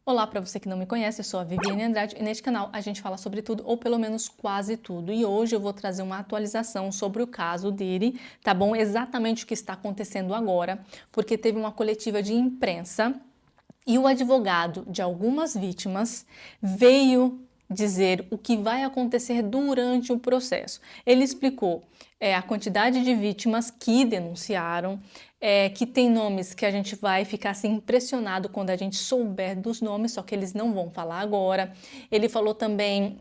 Olá, para você que não me conhece, eu sou a Viviane Andrade e neste canal a gente fala sobre tudo, ou pelo menos quase tudo. E hoje eu vou trazer uma atualização sobre o caso dele, tá bom? Exatamente o que está acontecendo agora, porque teve uma coletiva de imprensa e o advogado de algumas vítimas veio dizer o que vai acontecer durante o processo. Ele explicou a quantidade de vítimas que denunciaram, que tem nomes que a gente vai ficar assim impressionado quando a gente souber dos nomes, só que eles não vão falar agora. Ele falou também,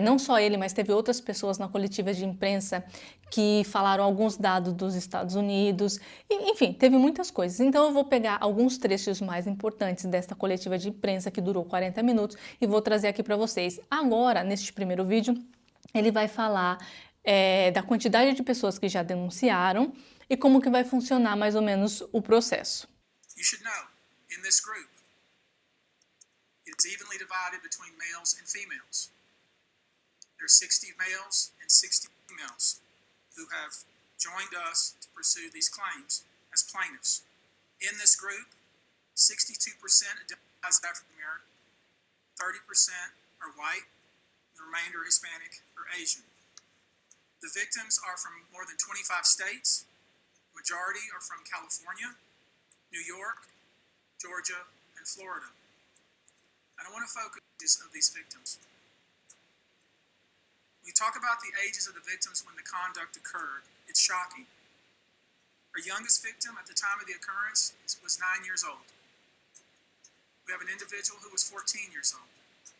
não só ele, mas teve outras pessoas na coletiva de imprensa que falaram alguns dados dos Estados Unidos, enfim, teve muitas coisas. Então eu vou pegar alguns trechos mais importantes desta coletiva de imprensa que durou 40 minutos e vou trazer aqui para vocês. Agora, neste primeiro vídeo, ele vai falar da quantidade de pessoas que já denunciaram e como que vai funcionar mais ou menos o processo. You should know, in this group, it's evenly divided between males and females. There are 60 males and 60 females who have joined us to pursue these claims as plaintiffs. In this group, 62% identify as African American, 30% are white, the remainder Hispanic or Asian. The victims are from more than 25 states. Majority are from California, New York, Georgia, and Florida. And I want to focus on these victims. We talk about the ages of the victims when the conduct occurred. It's shocking. Our youngest victim at the time of the occurrence was 9 years old. We have an individual who was 14 years old.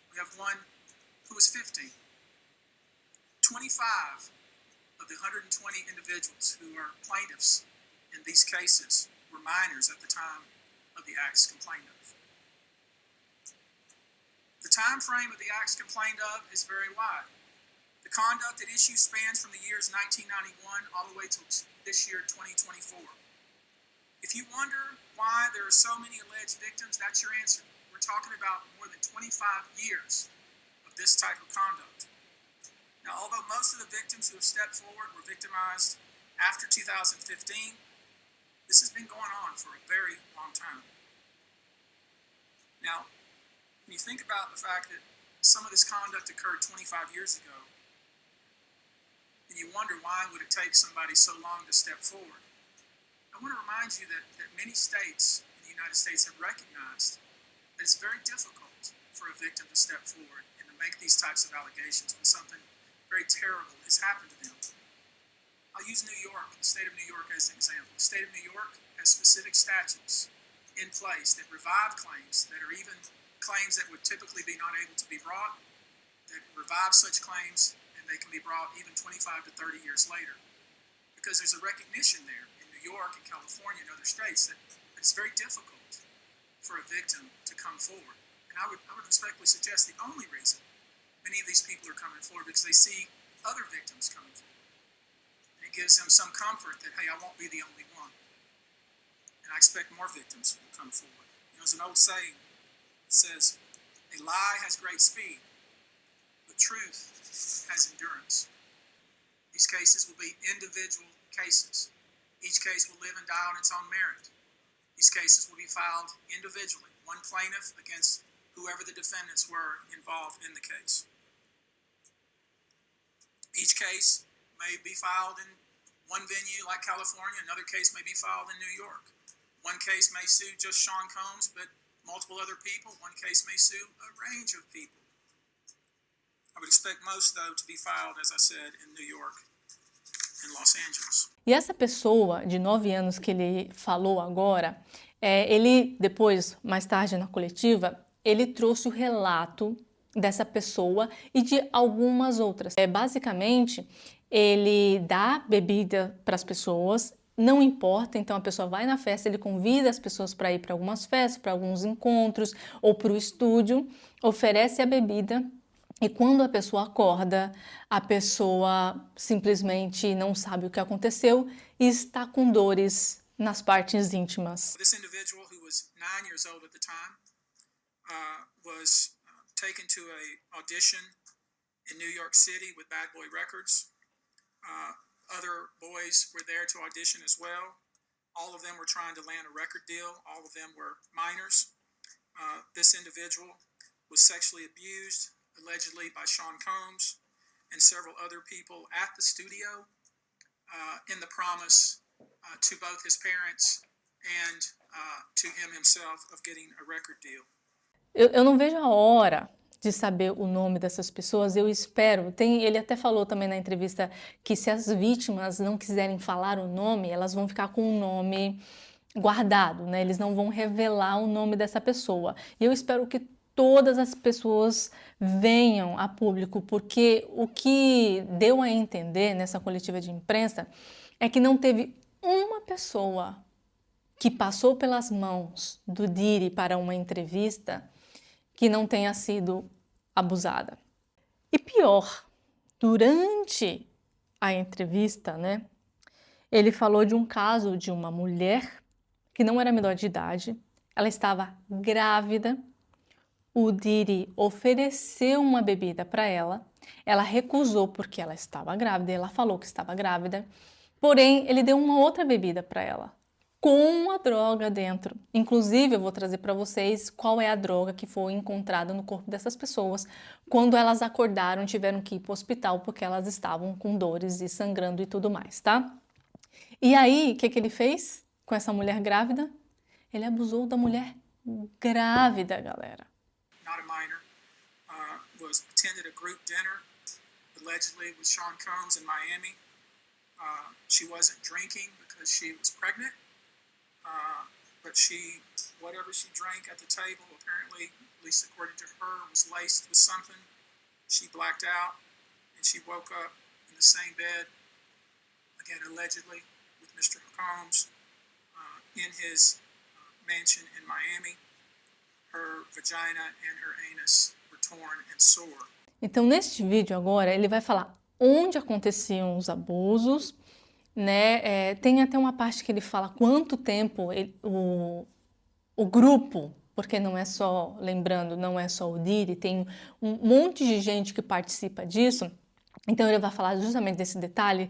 We have one who was 15. 25 of the 120 individuals who are plaintiffs in these cases were minors at the time of the acts complained of. The time frame of the acts complained of is very wide. The conduct at issue spans from the years 1991 all the way to this year, 2024. If you wonder why there are so many alleged victims, that's your answer. We're talking about more than 25 years of this type of conduct. Now, although most of the victims who have stepped forward were victimized after 2015, this has been going on for a very long time. Now, when you think about the fact that some of this conduct occurred 25 years ago, and you wonder why would it take somebody so long to step forward, I want to remind you that many states in the United States have recognized that it's very difficult for a victim to step forward and to make these types of allegations when something very terrible has happened to them. I'll use New York, the state of New York as an example. The state of New York has specific statutes in place that revive claims that are even claims that would typically be not able to be brought, that revive such claims, and they can be brought even 25 to 30 years later. Because there's a recognition there in New York and California and other states that it's very difficult for a victim to come forward. And I would respectfully suggest the only reason many of these people are coming forward because they see other victims coming forward. And it gives them some comfort that, hey, I won't be the only one. And I expect more victims will come forward. You know, there's an old saying that says, a lie has great speed, but truth has endurance. These cases will be individual cases. Each case will live and die on its own merit. These cases will be filed individually, one plaintiff against whoever the defendants were involved in the case. Each case may be filed in one venue like California, another case may be filed in New York. One case may sue just Sean Combs, but multiple other people. One case may sue a range of people. I would expect most, though, to be filed, as I said, in New York and Los Angeles. E essa pessoa de 9 anos que ele falou agora, ele depois, mais tarde na coletiva, ele trouxe o relato dessa pessoa e de algumas outras. Basicamente, ele dá bebida para as pessoas, não importa, então a pessoa vai na festa, ele convida as pessoas para ir para algumas festas, para alguns encontros ou para o estúdio, oferece a bebida e quando a pessoa acorda, a pessoa simplesmente não sabe o que aconteceu e está com dores nas partes íntimas. This individual, who was 9 years old at the time, was taken to a audition in New York City with Bad Boy Records. Other boys were there to audition as well. All of them were trying to land a record deal. All of them were minors. This individual was sexually abused, allegedly by Sean Combs and several other people at the studio in the promise to both his parents and to him himself of getting a record deal. Eu não vejo a hora de saber o nome dessas pessoas, eu espero. Ele até falou também na entrevista que se as vítimas não quiserem falar o nome, elas vão ficar com o nome guardado, né? Eles não vão revelar o nome dessa pessoa. E eu espero que todas as pessoas venham a público, porque o que deu a entender nessa coletiva de imprensa é que não teve uma pessoa que passou pelas mãos do Diddy para uma entrevista que não tenha sido abusada. E pior, durante a entrevista, né, ele falou de um caso de uma mulher que não era menor de idade, ela estava grávida, o Diddy ofereceu uma bebida para ela recusou porque ela estava grávida, ela falou que estava grávida, porém ele deu uma outra bebida para ela, com a droga dentro. Inclusive, eu vou trazer para vocês qual é a droga que foi encontrada no corpo dessas pessoas quando elas acordaram, tiveram que ir para o hospital porque elas estavam com dores e sangrando e tudo mais, tá? E aí, o que ele fez com essa mulher grávida? Ele abusou da mulher grávida, galera. Not a minor, attended a group dinner, allegedly with Sean Combs in Miami. She wasn't drinking because she was pregnant. But whatever she drank at the table, apparently, at least according to her, was laced with something. She blacked out, and she woke up in the same bed, again, allegedly, with Mr. Combs in his mansion in Miami. Her vagina and her anus were torn and sore. Então, neste vídeo agora, ele vai falar onde aconteciam os abusos, né? Tem até uma parte que ele fala quanto tempo o grupo, porque não é só, lembrando, não é só o Diddy, tem um monte de gente que participa disso. Então ele vai falar justamente desse detalhe,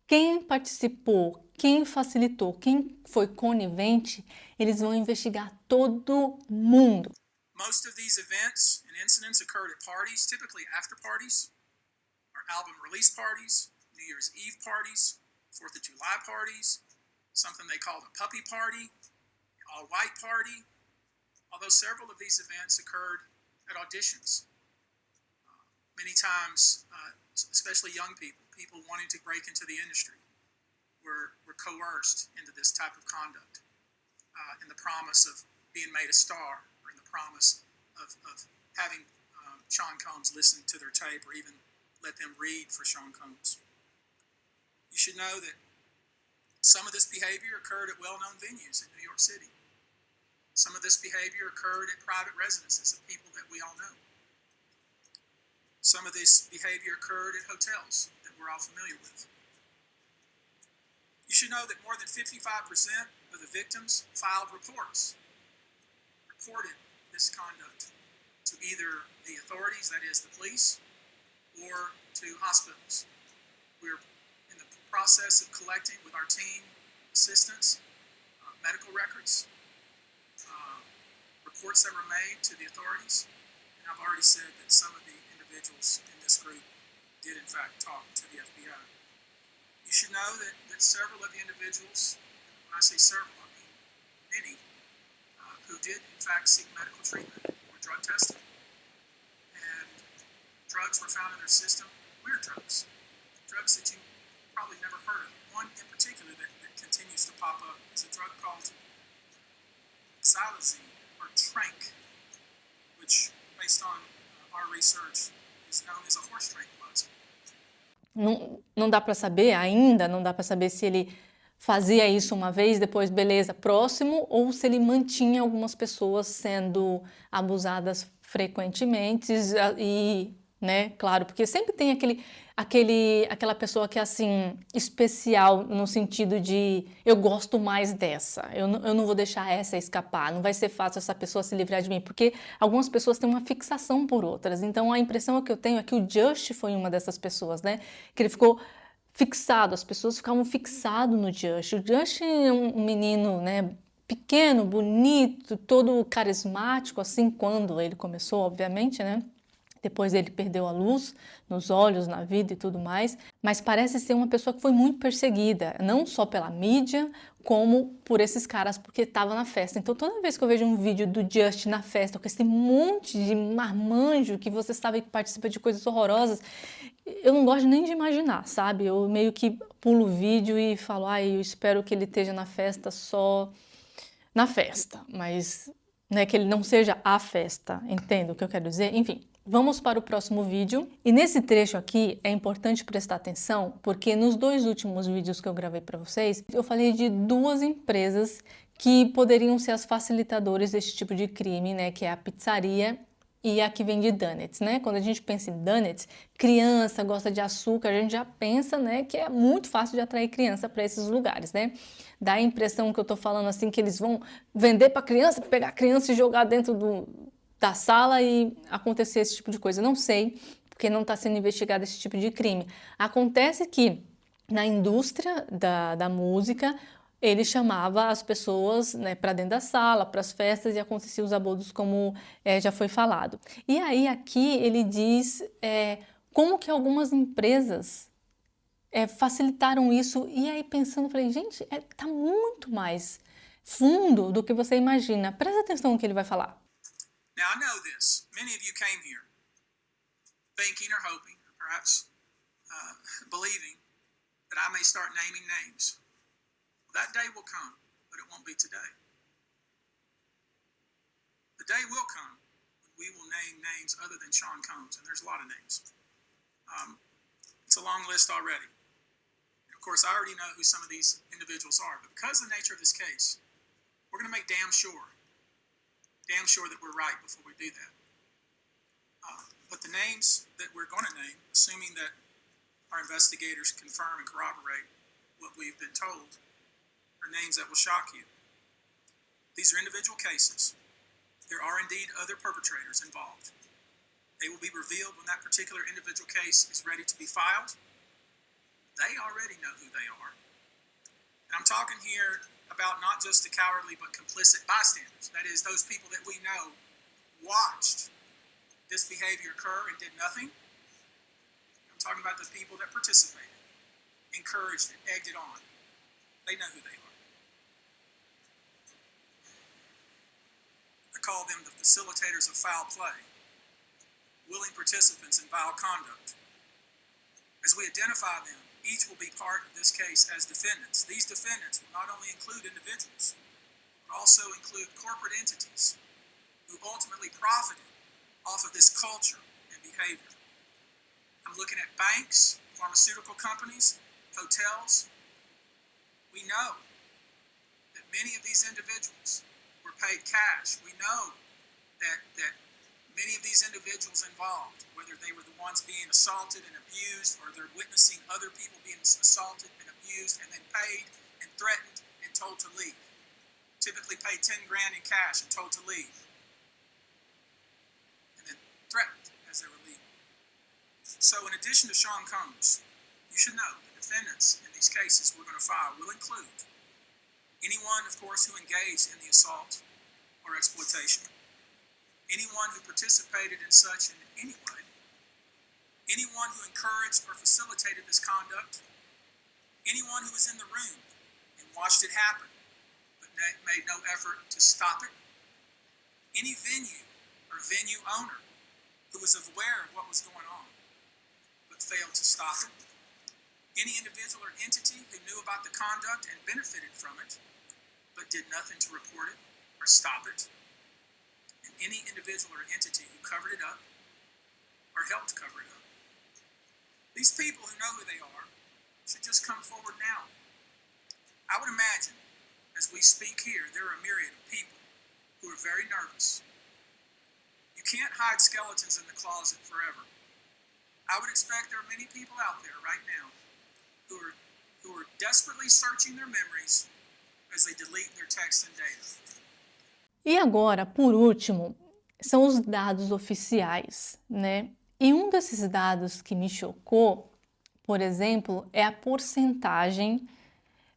quem participou, quem facilitou, quem foi conivente, eles vão investigar todo mundo. Most of these events and incidents occurred at parties, typically after parties, or album release parties, New Year's Eve parties, 4th of July parties, something they called a puppy party, all-white party, although several of these events occurred at auditions. Many times, especially young people wanting to break into the industry, were coerced into this type of conduct in the promise of being made a star, or in the promise of having Sean Combs listen to their tape or even let them read for Sean Combs. You should know that some of this behavior occurred at well-known venues in New York City. Some of this behavior occurred at private residences of people that we all know. Some of this behavior occurred at hotels that we're all familiar with. You should know that more than 55% of the victims filed reported this conduct to either the authorities, that is the police, or to hospitals. We're in the process of collecting with our team assistants, medical records, reports that were made to the authorities, and I've already said that some of the individuals in this group did in fact talk to the FBI. You should know that several of the individuals, when I say several, I mean many, who did in fact seek medical treatment were drug tested, and drugs were found in their system, weird drugs that you probably never heard of. One in particular that continues to pop up is a drug called xylazine, or Trank, which, based on our research, is known as a horse tranquilizer. Não dá para saber, ainda não dá para saber se ele fazia isso uma vez, depois beleza, próximo, ou se ele mantinha algumas pessoas sendo abusadas frequentemente e, né, claro, porque sempre tem aquela pessoa que é assim, especial no sentido de eu gosto mais dessa, eu não vou deixar essa escapar, não vai ser fácil essa pessoa se livrar de mim, porque algumas pessoas têm uma fixação por outras, então a impressão que eu tenho é que o Just foi uma dessas pessoas, né, que ele ficou fixado, as pessoas ficavam fixadas no Just. O Just é um menino, né, pequeno, bonito, todo carismático, assim, quando ele começou, obviamente, né? Depois ele perdeu a luz nos olhos, na vida e tudo mais, mas parece ser uma pessoa que foi muito perseguida, não só pela mídia, como por esses caras, porque estava na festa. Então, toda vez que eu vejo um vídeo do Justin na festa, com esse monte de marmanjo que você sabe que participa de coisas horrorosas, eu não gosto nem de imaginar, sabe? Eu meio que pulo o vídeo e falo, ai, eu espero que ele esteja na festa só na festa, mas né, que ele não seja a festa, entendo o que eu quero dizer? Enfim, vamos para o próximo vídeo. E nesse trecho aqui é importante prestar atenção, porque nos 2 últimos vídeos que eu gravei para vocês, eu falei de 2 empresas que poderiam ser as facilitadoras desse tipo de crime, né, que é a pizzaria e a que vende donuts, né? Quando a gente pensa em donuts, criança gosta de açúcar, a gente já pensa, né, que é muito fácil de atrair criança para esses lugares, né? Dá a impressão que eu tô falando assim que eles vão vender para criança, pegar a criança e jogar dentro da sala e acontecer esse tipo de coisa. Não sei, porque não está sendo investigado esse tipo de crime. Acontece que na indústria da música, ele chamava as pessoas, né, para dentro da sala, para as festas, e acontecia os abusos como já foi falado. E aí aqui ele diz como que algumas empresas facilitaram isso, e aí pensando, falei, gente, tá muito mais fundo do que você imagina. Presta atenção no que ele vai falar. Now, I know this. Many of you came here thinking or hoping, or perhaps believing that I may start naming names. Well, that day will come, but it won't be today. The day will come when we will name names other than Sean Combs, and there's a lot of names. It's a long list already. And of course, I already know who some of these individuals are, but because of the nature of this case, we're going to make damn sure that we're right before we do that. But the names that we're going to name, assuming that our investigators confirm and corroborate what we've been told, are names that will shock you. These are individual cases. There are indeed other perpetrators involved. They will be revealed when that particular individual case is ready to be filed. They already know who they are. And I'm talking here about not just the cowardly but complicit bystanders. That is, those people that we know watched this behavior occur and did nothing. I'm talking about the people that participated, encouraged it, egged it on. They know who they are. I call them the facilitators of foul play, willing participants in vile conduct. As we identify them, each will be part of this case as defendants. These defendants will not only include individuals, but also include corporate entities who ultimately profited off of this culture and behavior. I'm looking at banks, pharmaceutical companies, hotels. We know that many of these individuals were paid cash. We know that many of these individuals involved, whether they were the ones being assaulted and abused, or they're witnessing other people being assaulted and abused, and then paid and threatened and told to leave. Typically paid 10 grand in cash and told to leave. And then threatened as they were leaving. So in addition to Sean Combs, you should know the defendants in these cases we're going to file will include anyone, of course, who engaged in the assault or exploitation, anyone who participated in such in any way, anyone who encouraged or facilitated this conduct, anyone who was in the room and watched it happen but made no effort to stop it, any venue or venue owner who was aware of what was going on but failed to stop it, any individual or entity who knew about the conduct and benefited from it but did nothing to report it or stop it, and any individual or entity who covered it up or helped cover it up. These people who know who they are should just come forward now. I would imagine, as we speak here, there are a myriad of people who are very nervous. You can't hide skeletons in the closet forever. I would expect there are many people out there right now who are desperately searching their memories as they delete their texts and data. E agora, por último, são os dados oficiais, né? E um desses dados que me chocou, por exemplo, é a porcentagem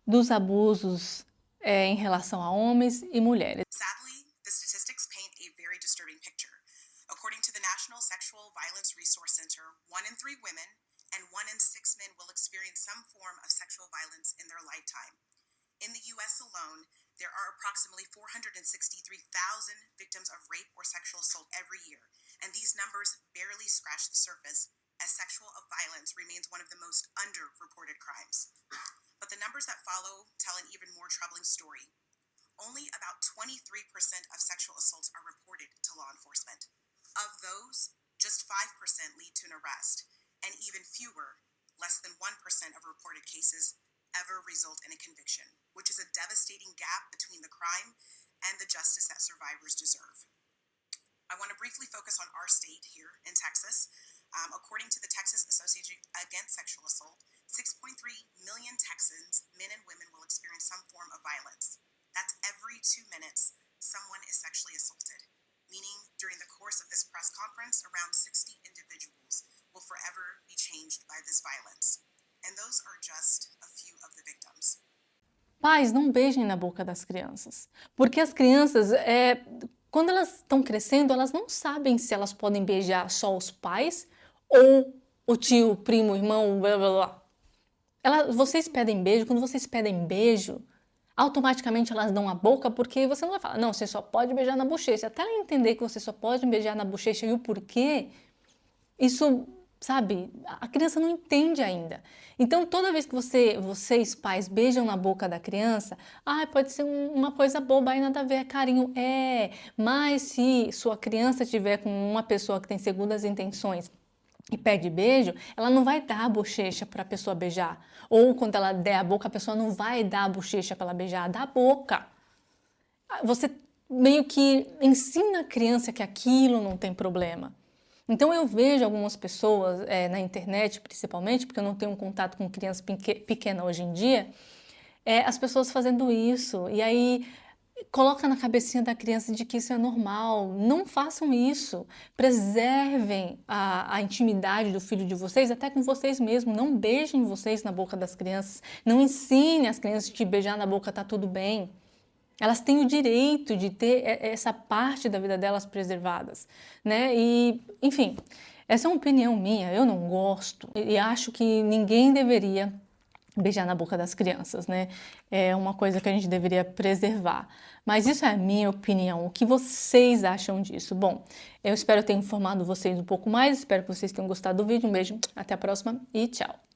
dos abusos em relação a homens e mulheres. Sadly, the statistics paint a very disturbing picture. According to the National Sexual Violence Resource Center, 1 in 3 women and 1 in 6 men will experience some form of sexual violence in their lifetime. In the U.S. alone, there are approximately 463,000 victims of rape or sexual assault every year, and these numbers barely scratch the surface, as sexual violence remains one of the most underreported crimes. But the numbers that follow tell an even more troubling story. Only about 23% of sexual assaults are reported to law enforcement. Of those, just 5% lead to an arrest, and even fewer, less than 1% of reported cases, ever result in a conviction, which is a devastating gap between the crime and the justice that survivors deserve. I want to briefly focus on our state here in Texas. According to the Texas Association Against Sexual Assault, 6.3 million Texans, men and women, will experience some form of violence. That's every 2 minutes someone is sexually assaulted, meaning during the course of this press conference, around 60 individuals will forever be changed by this violence. And those are just a few of the victims. Pais, não beijem na boca das crianças, porque as crianças, quando elas estão crescendo, elas não sabem se elas podem beijar só os pais ou o tio, o primo, o irmão, blá blá blá. Vocês pedem beijo, quando vocês pedem beijo, automaticamente elas dão a boca, porque você não vai falar, não, você só pode beijar na bochecha. Até ela entender que você só pode beijar na bochecha e o porquê, isso, sabe, a criança não entende ainda. Então, toda vez que vocês, pais, beijam na boca da criança, pode ser uma coisa boba, aí nada a ver, é carinho. Mas se sua criança estiver com uma pessoa que tem segundas intenções e pede beijo, ela não vai dar a bochecha para a pessoa beijar. Ou quando ela der a boca, a pessoa não vai dar a bochecha para ela beijar, dá a boca. Você meio que ensina a criança que aquilo não tem problema. Então eu vejo algumas pessoas na internet, principalmente, porque eu não tenho contato com criança pequena hoje em dia, as pessoas fazendo isso, e aí coloca na cabecinha da criança de que isso é normal. Não façam isso. Preservem a intimidade do filho de vocês, até com vocês mesmos. Não beijem vocês na boca das crianças. Não ensinem as crianças que beijar na boca tá tudo bem. Elas têm o direito de ter essa parte da vida delas preservadas, né? E, enfim, essa é uma opinião minha. Eu não gosto e acho que ninguém deveria beijar na boca das crianças, né? É uma coisa que a gente deveria preservar. Mas isso é a minha opinião. O que vocês acham disso? Bom, eu espero ter informado vocês um pouco mais. Espero que vocês tenham gostado do vídeo. Um beijo, até a próxima e tchau!